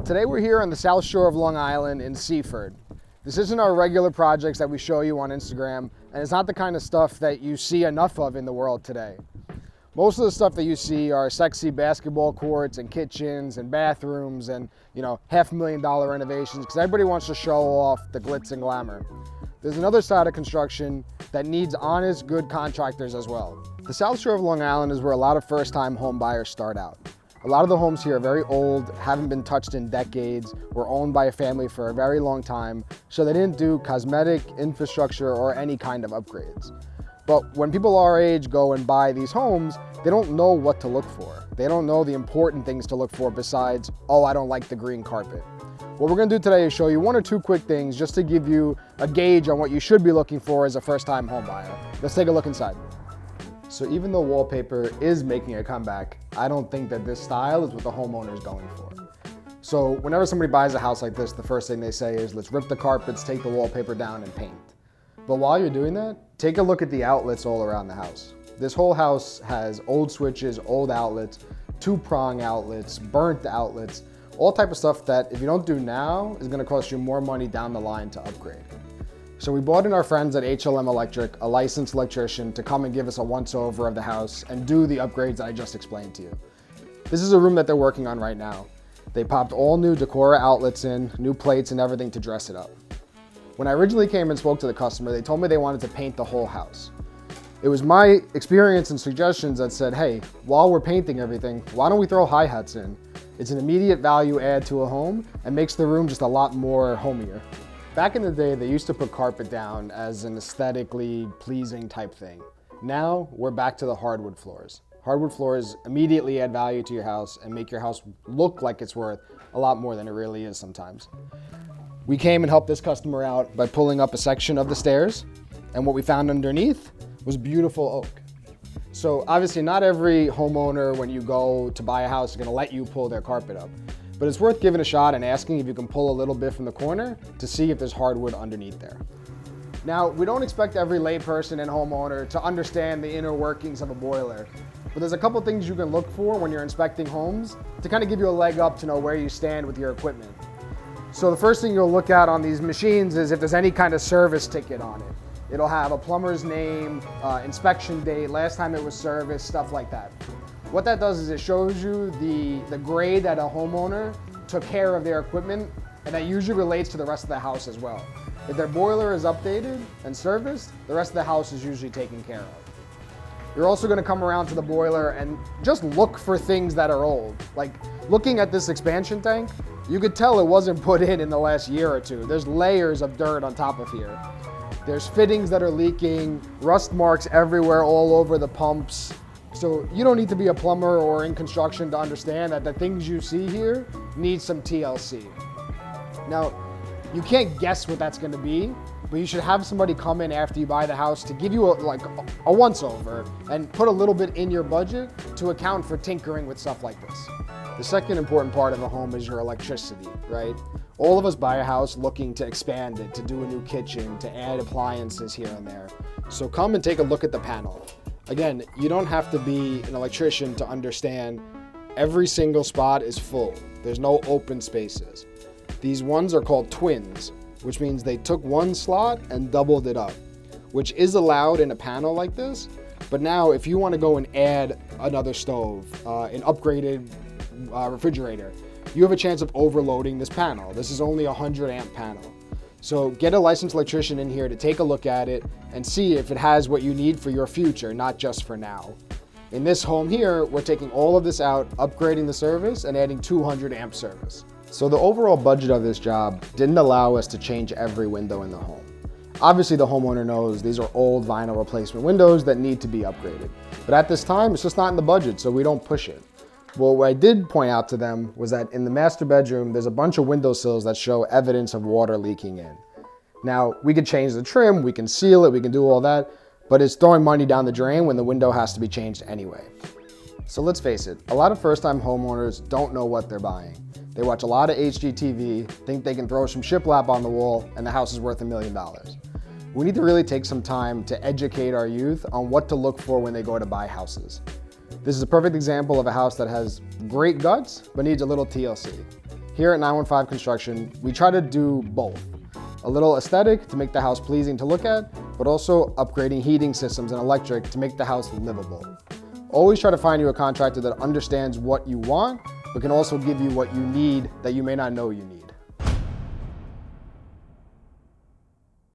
Today we're here on the South Shore of Long Island in Seaford. This isn't our regular projects that we show you on Instagram, and it's not the kind of stuff that you see enough of in the world today. Most of the stuff that you see are sexy basketball courts and kitchens and bathrooms and, $500,000 renovations because everybody wants to show off the glitz and glamour. There's another side of construction that needs honest, good contractors as well. The South Shore of Long Island is where a lot of first-time home buyers start out. A lot of the homes here are very old, haven't been touched in decades, were owned by a family for a very long time, so they didn't do cosmetic, infrastructure, or any kind of upgrades. But when people our age go and buy these homes, they don't know what to look for. They don't know the important things to look for besides, oh, I don't like the green carpet. What we're gonna do today is show you one or two quick things just to give you a gauge on what you should be looking for as a first-time home buyer. Let's take a look inside. So even though wallpaper is making a comeback, I don't think that this style is what the homeowner is going for. So whenever somebody buys a house like this, the first thing they say is, let's rip the carpets, take the wallpaper down, and paint. But while you're doing that, take a look at the outlets all around the house. This whole house has old switches, old outlets, two-prong outlets, burnt outlets, all type of stuff that if you don't do now is gonna cost you more money down the line to upgrade. So we brought in our friends at HLM Electric, a licensed electrician, to come and give us a once-over of the house and do the upgrades that I just explained to you. This is a room that they're working on right now. They popped all new Decora outlets in, new plates and everything to dress it up. When I originally came and spoke to the customer, they told me they wanted to paint the whole house. It was my experience and suggestions that said, hey, while we're painting everything, why don't we throw hi-hats in? It's an immediate value add to a home and makes the room just a lot more homier. Back in the day, they used to put carpet down as an aesthetically pleasing type thing. Now, we're back to the hardwood floors. Hardwood floors immediately add value to your house and make your house look like it's worth a lot more than it really is sometimes. We came and helped this customer out by pulling up a section of the stairs, and what we found underneath was beautiful oak. So obviously not every homeowner, when you go to buy a house, is gonna let you pull their carpet up. But it's worth giving a shot and asking if you can pull a little bit from the corner to see if there's hardwood underneath there. Now, we don't expect every layperson and homeowner to understand the inner workings of a boiler, but there's a couple things you can look for when you're inspecting homes to kind of give you a leg up to know where you stand with your equipment. So the first thing you'll look at on these machines is if there's any kind of service ticket on it. It'll have a plumber's name, inspection date, last time it was serviced, stuff like that. What that does is it shows you the grade that a homeowner took care of their equipment, and that usually relates to the rest of the house as well. If their boiler is updated and serviced, the rest of the house is usually taken care of. You're also gonna come around to the boiler and just look for things that are old. Like looking at this expansion tank, you could tell it wasn't put in the last year or two. There's layers of dirt on top of here. There's fittings that are leaking, rust marks everywhere all over the pumps. So you don't need to be a plumber or in construction to understand that the things you see here need some TLC. Now, you can't guess what that's gonna be, but you should have somebody come in after you buy the house to give you a once-over and put a little bit in your budget to account for tinkering with stuff like this. The second important part of a home is your electricity, right? All of us buy a house looking to expand it, to do a new kitchen, to add appliances here and there. So come and take a look at the panel. Again, you don't have to be an electrician to understand every single spot is full. There's no open spaces. These ones are called twins, which means they took one slot and doubled it up, which is allowed in a panel like this. But now if you want to go and add another stove, an upgraded refrigerator, you have a chance of overloading this panel. This is only a 100 amp panel. So get a licensed electrician in here to take a look at it and see if it has what you need for your future, not just for now. In this home here, we're taking all of this out, upgrading the service, and adding 200 amp service. So the overall budget of this job didn't allow us to change every window in the home. Obviously the homeowner knows these are old vinyl replacement windows that need to be upgraded. But at this time, it's just not in the budget, so we don't push it. Well, what I did point out to them was that in the master bedroom, there's a bunch of windowsills that show evidence of water leaking in. Now, we could change the trim, we can seal it, we can do all that, but it's throwing money down the drain when the window has to be changed anyway. So let's face it, a lot of first-time homeowners don't know what they're buying. They watch a lot of HGTV, think they can throw some shiplap on the wall, and the house is worth $1 million. We need to really take some time to educate our youth on what to look for when they go to buy houses. This is a perfect example of a house that has great guts, but needs a little TLC. Here at 915 Construction, we try to do both. A little aesthetic to make the house pleasing to look at, but also upgrading heating systems and electric to make the house livable. Always try to find you a contractor that understands what you want, but can also give you what you need that you may not know you need.